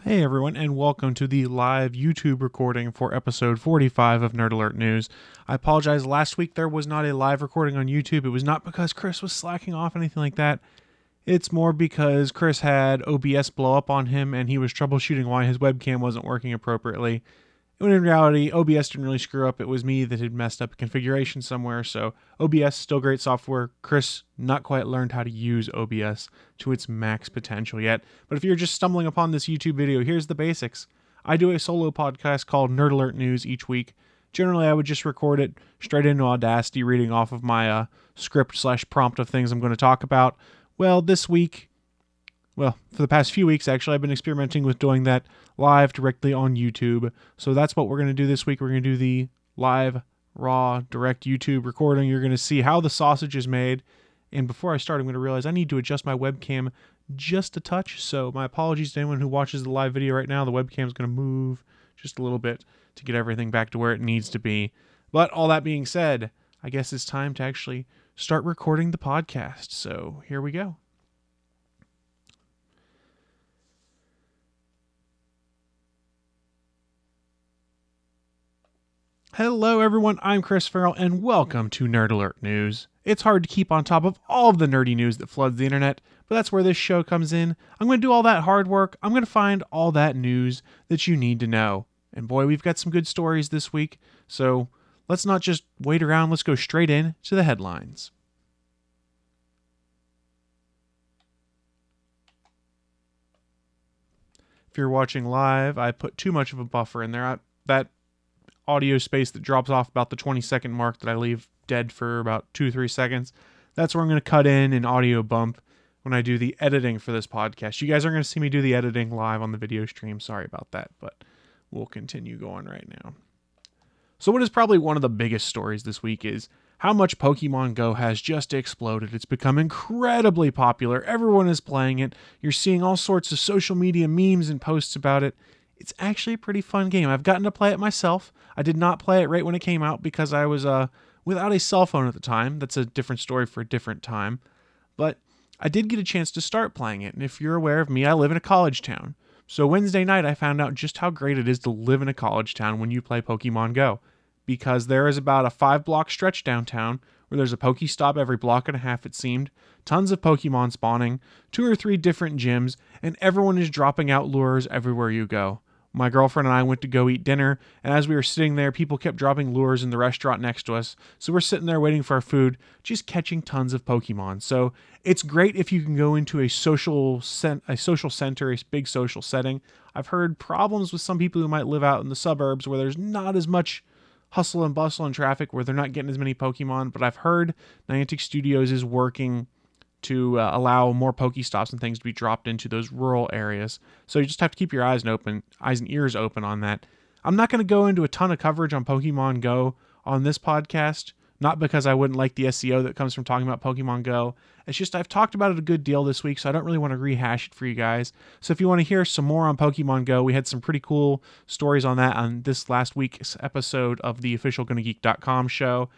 Hey everyone, and welcome to the live YouTube recording for episode 45 of Nerd Alert News. I apologize, last week there was not a live recording on YouTube. It was not because Chris was slacking off, anything like that. It's more because Chris had OBS blow up on him and he was troubleshooting why his webcam wasn't working appropriately. When in reality, OBS didn't really screw up. It was me that had messed up a configuration somewhere. So OBS, still great software. Chris not quite learned how to use OBS to its max potential yet. But if you're just stumbling upon this YouTube video, here's the basics. I do a solo podcast called Nerd Alert News each week. Generally, I would just record it straight into Audacity, reading off of my script/prompt of things I'm going to talk about. Well, for the past few weeks, actually, I've been experimenting with doing that live directly on YouTube. So that's what we're going to do this week. We're going to do the live, raw, direct YouTube recording. You're going to see how the sausage is made. And before I start, I'm going to realize I need to adjust my webcam just a touch. So my apologies to anyone who watches the live video right now. The webcam is going to move just a little bit to get everything back to where it needs to be. But all that being said, I guess it's time to actually start recording the podcast. So here we go. Hello everyone, I'm Chris Farrell and welcome to Nerd Alert News. It's hard to keep on top of all of the nerdy news that floods the internet, but that's where this show comes in. I'm going to do all that hard work. I'm going to find all that news that you need to know. And boy, we've got some good stories this week, so let's not just wait around, let's go straight in to the headlines. If you're watching live, I put too much of a buffer in there. That audio space that drops off about the 20-second mark that I leave dead for about 2-3 seconds. That's where I'm going to cut in an audio bump when I do the editing for this podcast. You guys are going to see me do the editing live on the video stream. Sorry about that, but we'll continue going right now. So what is probably one of the biggest stories this week is how much Pokemon Go has just exploded. It's become incredibly popular. Everyone is playing it. You're seeing all sorts of social media memes and posts about it. It's actually a pretty fun game. I've gotten to play it myself. I did not play it right when it came out because I was without a cell phone at the time. That's a different story for a different time. But I did get a chance to start playing it. And if you're aware of me, I live in a college town. So Wednesday night, I found out just how great it is to live in a college town when you play Pokemon Go. Because there is about a 5-block stretch downtown where there's a Pokestop every block and a half, it seemed, tons of Pokemon spawning, 2 or 3 different gyms, and everyone is dropping out lures everywhere you go. My girlfriend and I went to go eat dinner, and as we were sitting there, people kept dropping lures in the restaurant next to us. So we're sitting there waiting for our food, just catching tons of Pokemon. So it's great if you can go into a social center, a big social setting. I've heard problems with some people who might live out in the suburbs where there's not as much hustle and bustle and traffic, where they're not getting as many Pokemon. But I've heard Niantic Studios is working to allow more Pokestops and things to be dropped into those rural areas. So you just have to keep your eyes and ears open on that. I'm not going to go into a ton of coverage on Pokemon Go on this podcast, not because I wouldn't like the SEO that comes from talking about Pokemon Go. It's just I've talked about it a good deal this week, so I don't really want to rehash it for you guys. So if you want to hear some more on Pokemon Go, we had some pretty cool stories on that on this last week's episode of the official GonnaGeek.com show.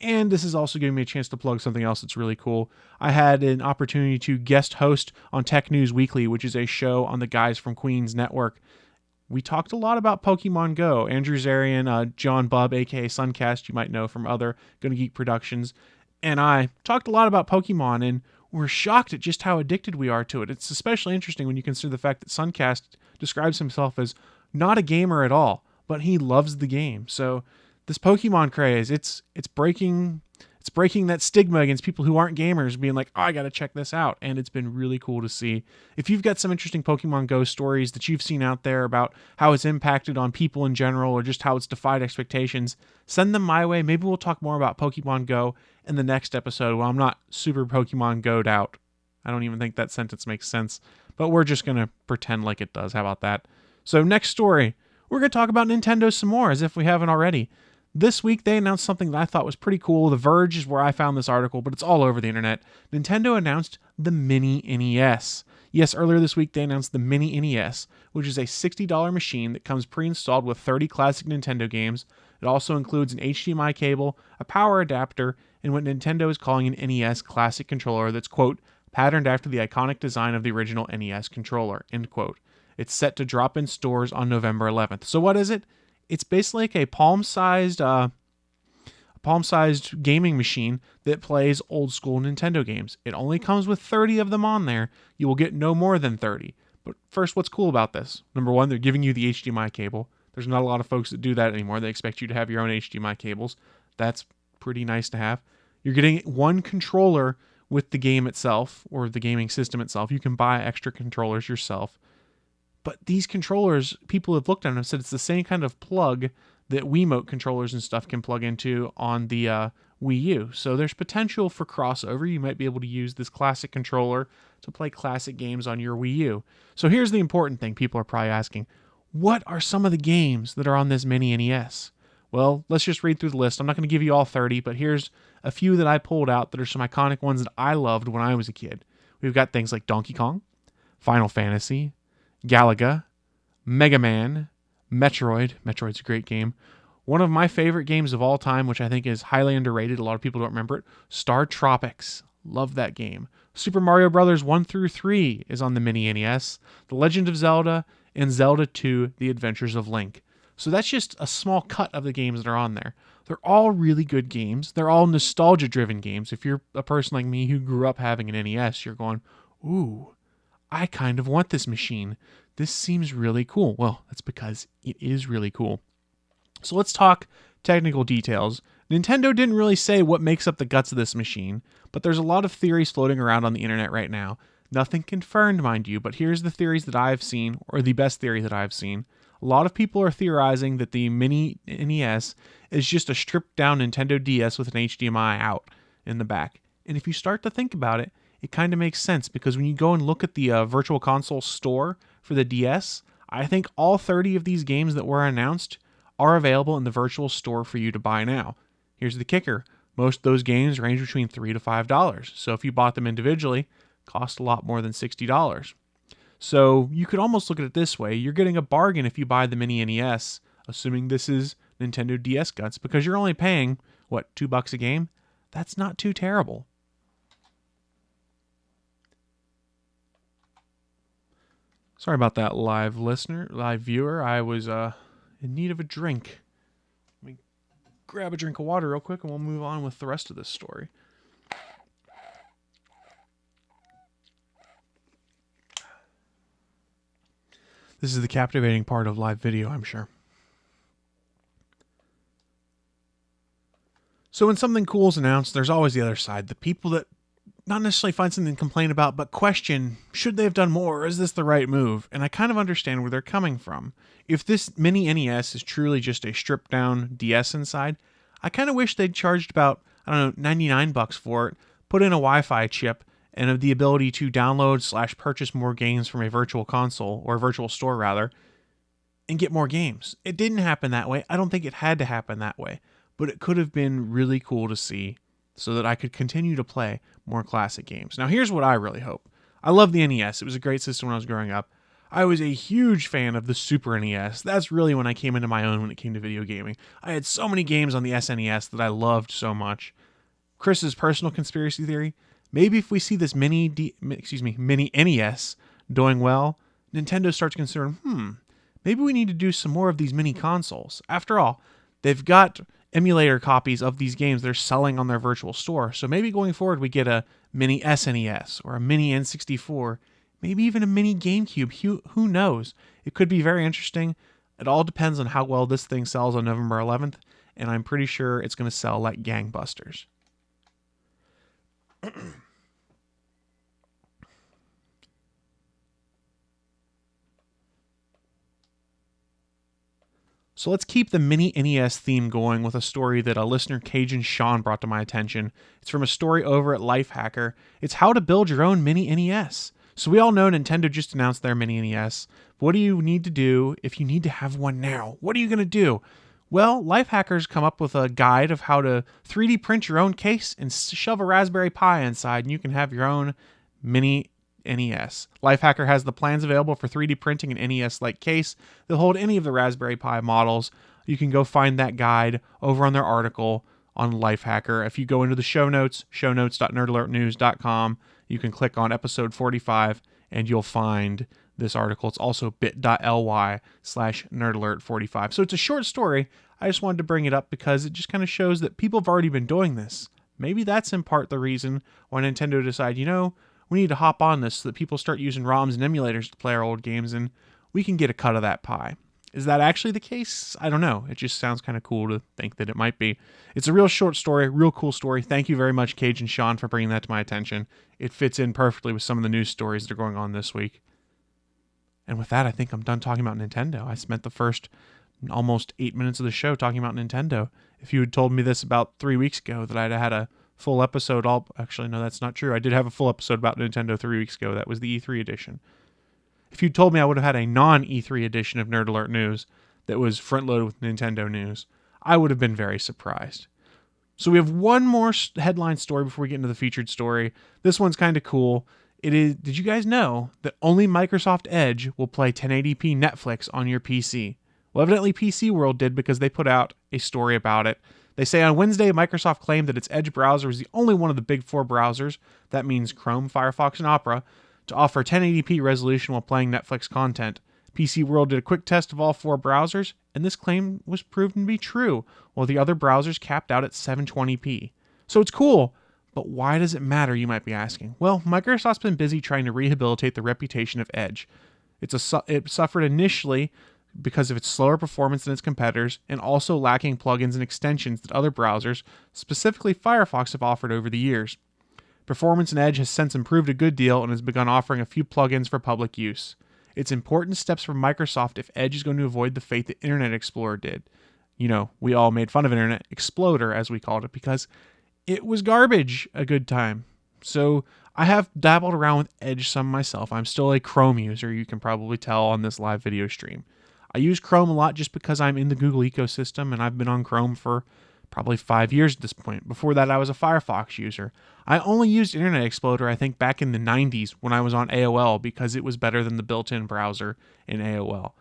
And this is also giving me a chance to plug something else that's really cool. I had an opportunity to guest host on Tech News Weekly, which is a show on the guys from Queen's Network. We talked a lot about Pokemon Go. Andrew Zarian, John Bubb, aka Suncast, you might know from other GonnaGeek productions, and I talked a lot about Pokemon, and we're shocked at just how addicted we are to it. It's especially interesting when you consider the fact that Suncast describes himself as not a gamer at all, but he loves the game. So this Pokemon craze, it's breaking that stigma against people who aren't gamers being like, oh, I got to check this out. And it's been really cool to see. If you've got some interesting Pokemon Go stories that you've seen out there about how it's impacted on people in general or just how it's defied expectations, send them my way. Maybe we'll talk more about Pokemon Go in the next episode when I'm not super Pokemon Go'd out. I don't even think that sentence makes sense, but we're just going to pretend like it does. How about that? So next story, we're going to talk about Nintendo some more, as if we haven't already. This week, they announced something that I thought was pretty cool. The Verge is where I found this article, but it's all over the internet. Nintendo announced the Mini-NES. Yes, earlier this week, they announced the Mini-NES, which is a $60 machine that comes pre-installed with 30 classic Nintendo games. It also includes an HDMI cable, a power adapter, and what Nintendo is calling an NES Classic controller that's, quote, patterned after the iconic design of the original NES controller, end quote. It's set to drop in stores on November 11th. So what is it? It's basically like a palm-sized gaming machine that plays old school Nintendo games. It only comes with 30 of them on there. You will get no more than 30. But first, what's cool about this? Number one, they're giving you the HDMI cable. There's not a lot of folks that do that anymore. They expect you to have your own HDMI cables. That's pretty nice to have. You're getting one controller with the game itself, or the gaming system itself. You can buy extra controllers yourself. But these controllers, people have looked at them and said it's the same kind of plug that Wiimote controllers and stuff can plug into on the Wii U. So there's potential for crossover. You might be able to use this classic controller to play classic games on your Wii U. So here's the important thing people are probably asking. What are some of the games that are on this Mini-NES? Well, let's just read through the list. I'm not going to give you all 30, but here's a few that I pulled out that are some iconic ones that I loved when I was a kid. We've got things like Donkey Kong, Final Fantasy, Galaga, Mega Man, Metroid. Metroid's a great game. One of my favorite games of all time, which I think is highly underrated, a lot of people don't remember it, Star Tropics. Love that game. Super Mario Bros. 1 through 3 is on the Mini-NES. The Legend of Zelda, and Zelda 2, The Adventures of Link. So that's just a small cut of the games that are on there. They're all really good games. They're all nostalgia-driven games. If you're a person like me who grew up having an NES, you're going, ooh, I kind of want this machine. This seems really cool. Well, that's because it is really cool. So let's talk technical details. Nintendo didn't really say what makes up the guts of this machine, but there's a lot of theories floating around on the internet right now. Nothing confirmed, mind you, but here's the theories that I've seen, or the best theory that I've seen. A lot of people are theorizing that the Mini-NES is just a stripped-down Nintendo DS with an HDMI out in the back. And if you start to think about it, it kind of makes sense, because when you go and look at the Virtual Console store for the DS, I think all 30 of these games that were announced are available in the virtual store for you to buy now. Here's the kicker. Most of those games range between $3 to $5. So if you bought them individually, cost a lot more than $60. So you could almost look at it this way. You're getting a bargain if you buy the Mini-NES, assuming this is Nintendo DS guts, because you're only paying, what, $2 a game? That's not too terrible. Sorry about that, live viewer. I was in need of a drink. Let me grab a drink of water real quick and we'll move on with the rest of this story. This is the captivating part of live video, I'm sure. So when something cool is announced, there's always the other side. The people that not necessarily find something to complain about, but question, should they have done more, or is this the right move? And I kind of understand where they're coming from. If this Mini-NES is truly just a stripped-down DS inside, I kind of wish they'd charged about, I don't know, $99 for it, put in a Wi-Fi chip, and the ability to download / purchase more games from a virtual console, or a virtual store rather, and get more games. It didn't happen that way. I don't think it had to happen that way, but it could have been really cool to see so that I could continue to play more classic games. Now here's what I really hope. I love the NES. It was a great system when I was growing up. I was a huge fan of the Super NES. That's really when I came into my own when it came to video gaming. I had so many games on the SNES that I loved so much. Chris's personal conspiracy theory, maybe if we see this Mini-NES doing well, Nintendo starts considering, maybe we need to do some more of these mini consoles. After all, they've got emulator copies of these games they're selling on their virtual store, so maybe going forward we get a Mini SNES or a Mini N64, maybe even a Mini GameCube. Who knows? It could be very interesting. It all depends on how well this thing sells on November 11th, and I'm pretty sure it's going to sell like gangbusters. So let's keep the Mini-NES theme going with a story that a listener, Cajun Sean, brought to my attention. It's from a story over at Lifehacker. It's how to build your own Mini-NES. So we all know Nintendo just announced their Mini-NES. What do you need to do if you need to have one now? What are you going to do? Well, Lifehacker's come up with a guide of how to 3D print your own case and shove a Raspberry Pi inside, and you can have your own Mini-NES. Lifehacker has the plans available for 3D printing an NES-like case that hold any of the Raspberry Pi models. You can go find that guide over on their article on Lifehacker. If you go into the show notes, shownotes.nerdalertnews.com, you can click on episode 45, and you'll find this article. It's also bit.ly/nerdalert45. So it's a short story. I just wanted to bring it up because it just kind of shows that people have already been doing this. Maybe that's in part the reason why Nintendo decided, we need to hop on this so that people start using ROMs and emulators to play our old games and we can get a cut of that pie. Is that actually the case? I don't know. It just sounds kind of cool to think that it might be. It's a real short story, real cool story. Thank you very much, Cage and Sean, for bringing that to my attention. It fits in perfectly with some of the news stories that are going on this week. And with that, I think I'm done talking about Nintendo. I spent the first almost 8 minutes of the show talking about Nintendo. If you had told me this about 3 weeks ago, that I'd had a full episode, actually, no, that's not true. I did have a full episode about Nintendo 3 weeks ago. That was the E3 edition. If you'd told me I would have had a non-E3 edition of Nerd Alert News that was front-loaded with Nintendo news, I would have been very surprised. So we have one more headline story before we get into the featured story. This one's kind of cool. Did you guys know that only Microsoft Edge will play 1080p Netflix on your PC? Well, evidently PC World did because they put out a story about it. They say on Wednesday, Microsoft claimed that its Edge browser was the only one of the big four browsers, that means Chrome, Firefox, and Opera, to offer 1080p resolution while playing Netflix content. PC World did a quick test of all four browsers, and this claim was proven to be true, while the other browsers capped out at 720p. So it's cool, but why does it matter, you might be asking? Well, Microsoft's been busy trying to rehabilitate the reputation of Edge. It suffered initially because of its slower performance than its competitors, and also lacking plugins and extensions that other browsers, specifically Firefox, have offered over the years. Performance in Edge has since improved a good deal and has begun offering a few plugins for public use. It's important steps for Microsoft if Edge is going to avoid the fate that Internet Explorer did. We all made fun of Internet Exploder, as we called it, because it was garbage a good time. So I have dabbled around with Edge some myself. I'm still a Chrome user, you can probably tell on this live video stream. I use Chrome a lot just because I'm in the Google ecosystem, and I've been on Chrome for probably 5 years at this point. Before that, I was a Firefox user. I only used Internet Explorer, I think, back in the 90s when I was on AOL because it was better than the built-in browser in AOL.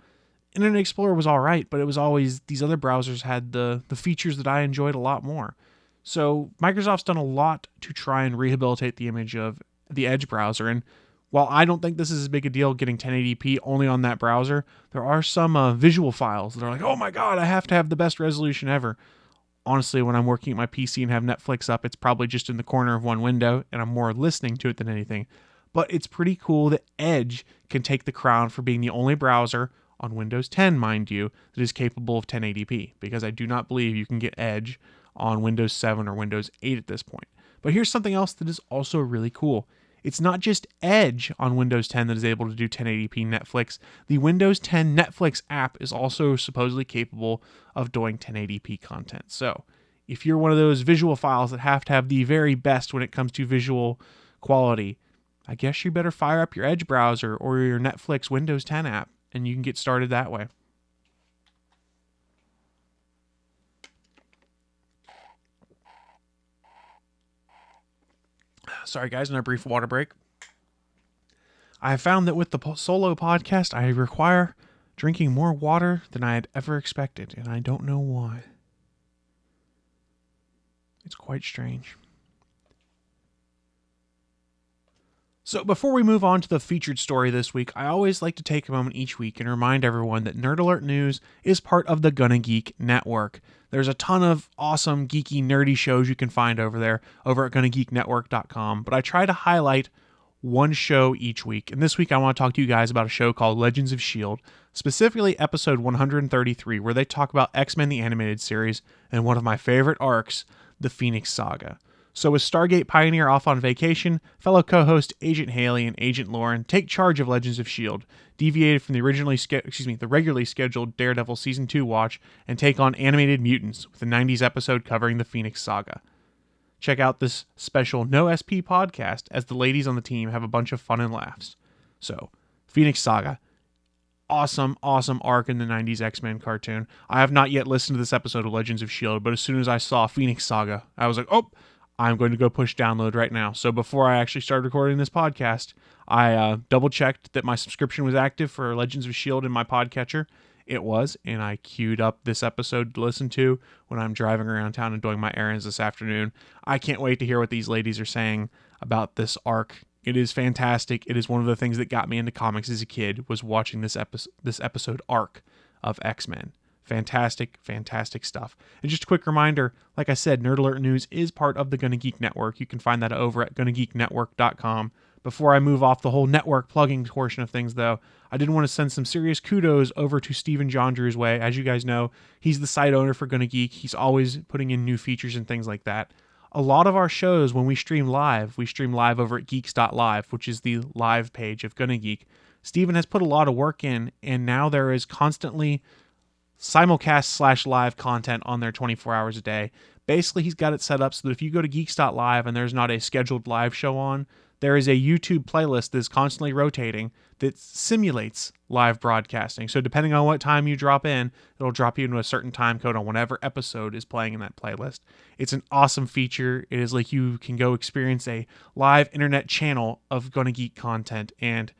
Internet Explorer was all right, but it was always these other browsers had the features that I enjoyed a lot more. So Microsoft's done a lot to try and rehabilitate the image of the Edge browser, and while I don't think this is as big a deal getting 1080p only on that browser, there are some visual files that are like, oh my god, I have to have the best resolution ever. Honestly, when I'm working at my PC and have Netflix up, it's probably just in the corner of one window, and I'm more listening to it than anything. But it's pretty cool that Edge can take the crown for being the only browser, on Windows 10, mind you, that is capable of 1080p, because I do not believe you can get Edge on Windows 7 or Windows 8 at this point. But here's something else that is also really cool. It's not just Edge on Windows 10 that is able to do 1080p Netflix. The Windows 10 Netflix app is also supposedly capable of doing 1080p content. So if you're one of those visual files that have to have the very best when it comes to visual quality, I guess you better fire up your Edge browser or your Netflix Windows 10 app, and you can get started that way. Sorry guys, another brief water break. I have found that with the solo podcast, I require drinking more water than I had ever expected, and I don't know why. It's quite strange. So before we move on to the featured story this week, I always like to take a moment each week and remind everyone that Nerd Alert News is part of the GonnaGeek Network. There's a ton of awesome, geeky, nerdy shows you can find over there, over at GonnaGeekNetwork.com, but I try to highlight one show each week. And this week I want to talk to you guys about a show called Legends of S.H.I.E.L.D., specifically episode 133, where they talk about X-Men the Animated Series and one of my favorite arcs, the Phoenix Saga. So with Stargate Pioneer off on vacation, fellow co-host Agent Haley and Agent Lauren take charge of Legends of S.H.I.E.L.D., deviated from the regularly scheduled Daredevil Season 2 watch, and take on Animated Mutants with a 90s episode covering the Phoenix Saga. Check out this special No SP podcast as the ladies on the team have a bunch of fun and laughs. So, Phoenix Saga. Awesome arc in the 90s X-Men cartoon. I have not yet listened to this episode of Legends of S.H.I.E.L.D., but as soon as I saw Phoenix Saga, I was like, oh, I'm going to go push download right now. So before I actually started recording this podcast, I double-checked that my subscription was active for Legends of S.H.I.E.L.D. in my podcatcher. It was, and I queued up this episode to listen to when I'm driving around town and doing my errands this afternoon. I can't wait to hear what these ladies are saying about this arc It is fantastic. It is one of the things that got me into comics as a kid, was watching this episode arc of X-Men. Fantastic, fantastic stuff. And just a quick reminder, like I said, Nerd Alert News is part of the GonnaGeek Network. You can find that over at GonnaGeekNetwork.com. Before I move off the whole network plugging portion of things, though, I did want to send some serious kudos over to Stephen John Drew's way. As you guys know, he's the site owner for GonnaGeek. He's always putting in new features and things like that. A lot of our shows, when we stream live over at geeks.live, which is the live page of GonnaGeek. Stephen has put a lot of work in, and now there is constantly simulcast/live content on there 24 hours a day. Basically, he's got it set up so that if you go to geeks.live and there's not a scheduled live show on, there is a YouTube playlist that's constantly rotating that simulates live broadcasting. So depending on what time you drop in, it'll drop you into a certain time code on whatever episode is playing in that playlist. It's an awesome feature. It is like you can go experience a live internet channel of GonnaGeek content, and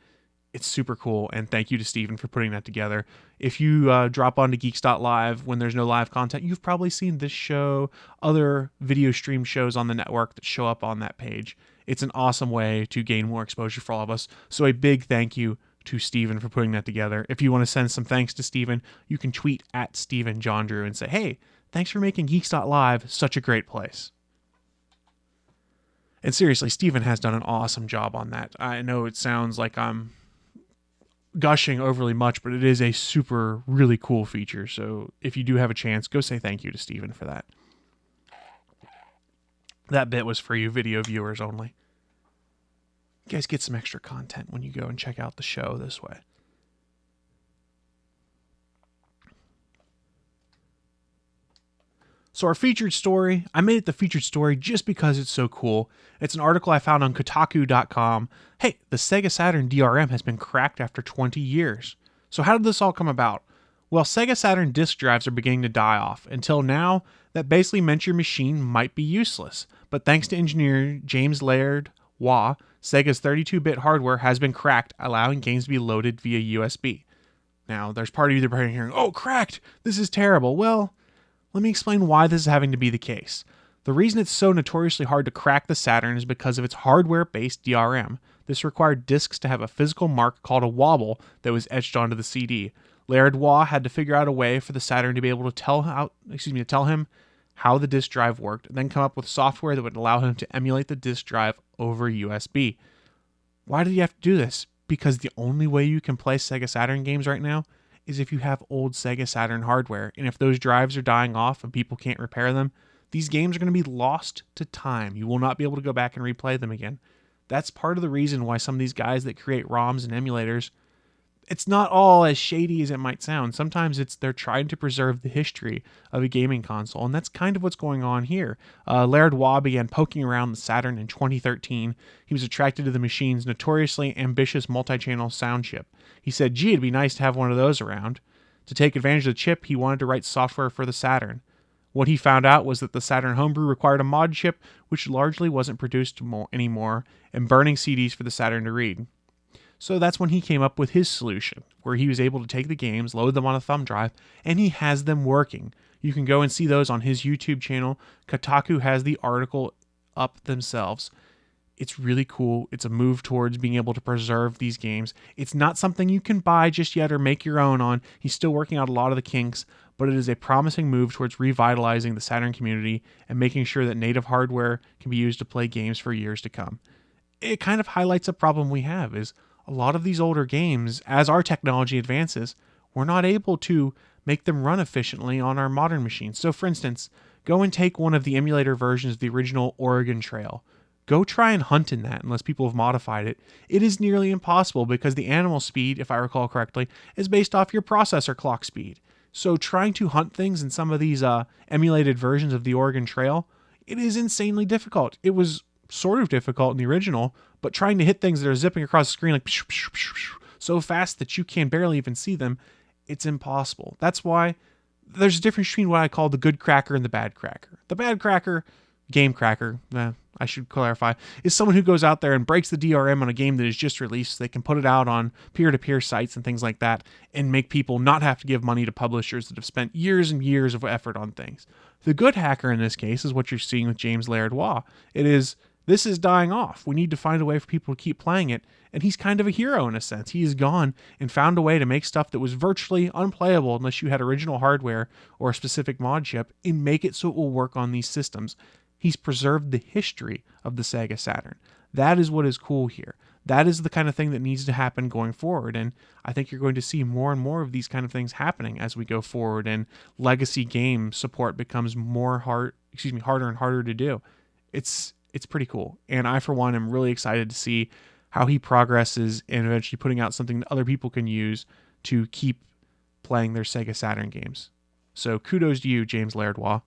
it's super cool, and thank you to Steven for putting that together. If you drop onto geeks.live when there's no live content, you've probably seen this show, other video stream shows on the network that show up on that page. It's an awesome way to gain more exposure for all of us. So a big thank you to Steven for putting that together. If you want to send some thanks to Steven, you can tweet at Steven John Drew and say, hey, thanks for making geeks.live such a great place. And seriously, Steven has done an awesome job on that. I know it sounds like I'm gushing overly much, but it is a super, really cool feature. So if you do have a chance, go say thank you to Steven for that. That bit was for you video viewers only. You guys get some extra content when you go and check out the show this way. So our featured story, I made it the featured story just because it's so cool. It's an article I found on Kotaku.com. Hey, the Sega Saturn DRM has been cracked after 20 years. So how did this all come about? Well, Sega Saturn disk drives are beginning to die off. Until now, that basically meant your machine might be useless. But thanks to engineer James Laird Waugh, Sega's 32-bit hardware has been cracked, allowing games to be loaded via USB. Now, there's part of you that are hearing, oh, cracked! This is terrible. Well, let me explain why this is having to be the case. The reason it's so notoriously hard to crack the Saturn is because of its hardware-based DRM. This required discs to have a physical mark called a wobble that was etched onto the CD. Laird Waugh had to figure out a way for the Saturn to be able to tell him how the disk drive worked, and then come up with software that would allow him to emulate the disk drive over USB. Why did he have to do this? Because the only way you can play Sega Saturn games right now is if you have old Sega Saturn hardware, and if those drives are dying off and people can't repair them, these games are going to be lost to time. You will not be able to go back and replay them again. That's part of the reason why some of these guys that create ROMs and emulators, it's not all as shady as it might sound. Sometimes they're trying to preserve the history of a gaming console, and that's kind of what's going on here. Laird Waugh began poking around the Saturn in 2013. He was attracted to the machine's notoriously ambitious multi-channel sound chip. He said, gee, it'd be nice to have one of those around. To take advantage of the chip, he wanted to write software for the Saturn. What he found out was that the Saturn homebrew required a mod chip, which largely wasn't produced anymore, and burning CDs for the Saturn to read. So that's when he came up with his solution, where he was able to take the games, load them on a thumb drive, and he has them working. You can go and see those on his YouTube channel. Kotaku has the article up themselves. It's really cool. It's a move towards being able to preserve these games. It's not something you can buy just yet or make your own on. He's still working out a lot of the kinks, but it is a promising move towards revitalizing the Saturn community and making sure that native hardware can be used to play games for years to come. It kind of highlights a problem we have is a lot of these older games, as our technology advances, we're not able to make them run efficiently on our modern machines. So for instance, go and take one of the emulator versions of the original Oregon Trail. Go try and hunt in that unless people have modified it. It is nearly impossible because the animal speed, if I recall correctly, is based off your processor clock speed. So trying to hunt things in some of these emulated versions of the Oregon Trail, it is insanely difficult. It was sort of difficult in the original, but trying to hit things that are zipping across the screen like so fast that you can barely even see them, it's impossible. That's why there's a difference between what I call the good cracker and the bad cracker. The bad cracker, game cracker, I should clarify, is someone who goes out there and breaks the DRM on a game that is just released so they can put it out on peer-to-peer sites and things like that and make people not have to give money to publishers that have spent years and years of effort on things. The good hacker in this case is what you're seeing with James Laird Waugh. It is This is dying off. We need to find a way for people to keep playing it. And he's kind of a hero in a sense. He has gone and found a way to make stuff that was virtually unplayable unless you had original hardware or a specific mod chip and make it so it will work on these systems. He's preserved the history of the Sega Saturn. That is what is cool here. That is the kind of thing that needs to happen going forward. And I think you're going to see more and more of these kind of things happening as we go forward and legacy game support becomes harder and harder to do. It's pretty cool. And I, for one, am really excited to see how he progresses and eventually putting out something that other people can use to keep playing their Sega Saturn games. So kudos to you, James Lairdwa.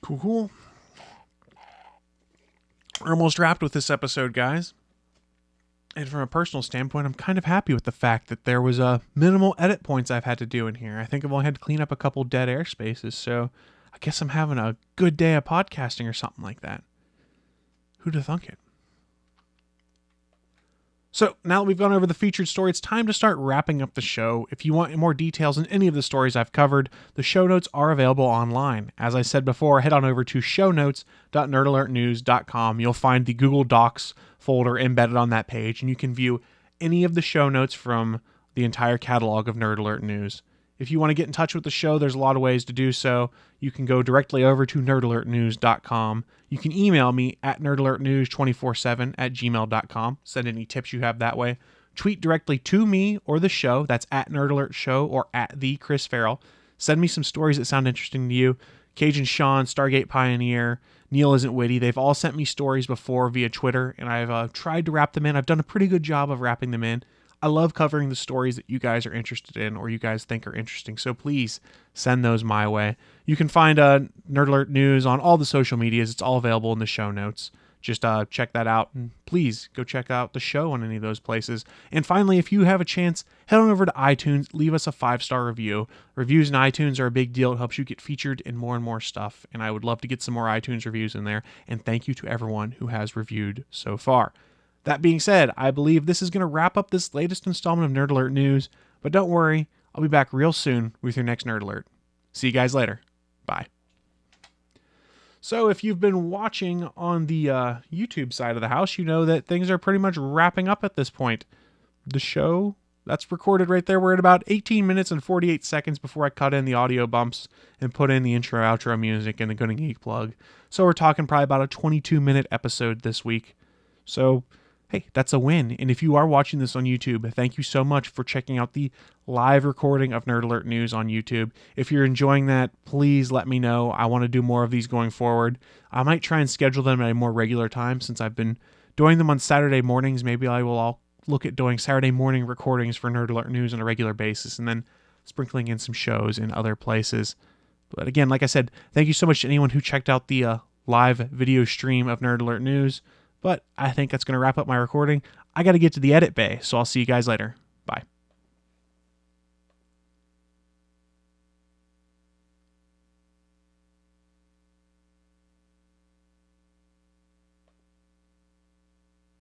Cool. We're almost wrapped with this episode, guys. And from a personal standpoint, I'm kind of happy with the fact that there was minimal edit points I've had to do in here. I think I've only had to clean up a couple dead air spaces, so I guess I'm having a good day of podcasting or something like that. Who'd have thunk it? So now that we've gone over the featured story, it's time to start wrapping up the show. If you want more details on any of the stories I've covered, the show notes are available online. As I said before, head on over to shownotes.nerdalertnews.com. You'll find the Google Docs folder embedded on that page, and you can view any of the show notes from the entire catalog of Nerd Alert News. If you want to get in touch with the show, there's a lot of ways to do so. You can go directly over to nerdalertnews.com. You can email me at nerdalertnews247@gmail.com. Send any tips you have that way. Tweet directly to me or the show. That's at nerdalertshow or at the Chris Farrell. Send me some stories that sound interesting to you. Cajun Sean, Stargate Pioneer, Neil Isn't Witty. They've all sent me stories before via Twitter, and I've tried to wrap them in. I've done a pretty good job of wrapping them in. I love covering the stories that you guys are interested in or you guys think are interesting, so please send those my way. You can find Nerd Alert News on all the social medias. It's all available in the show notes. Just check that out, and please go check out the show on any of those places. And finally, if you have a chance, head on over to iTunes, leave us a 5-star review. Reviews in iTunes are a big deal. It helps you get featured in more and more stuff, and I would love to get some more iTunes reviews in there, and thank you to everyone who has reviewed so far. That being said, I believe this is going to wrap up this latest installment of Nerd Alert News, but don't worry, I'll be back real soon with your next Nerd Alert. See you guys later. Bye. So if you've been watching on the YouTube side of the house, you know that things are pretty much wrapping up at this point. The show, that's recorded right there. We're at about 18 minutes and 48 seconds before I cut in the audio bumps and put in the intro, outro music and the GonnaGeek plug. So we're talking probably about a 22-minute episode this week. So hey, that's a win. And if you are watching this on YouTube, thank you so much for checking out the live recording of Nerd Alert News on YouTube. If you're enjoying that, please let me know. I want to do more of these going forward. I might try and schedule them at a more regular time since I've been doing them on Saturday mornings. Maybe I will all look at doing Saturday morning recordings for Nerd Alert News on a regular basis and then sprinkling in some shows in other places. But again, like I said, thank you so much to anyone who checked out the live video stream of Nerd Alert News. But I think that's going to wrap up my recording. I got to get to the edit bay, so I'll see you guys later.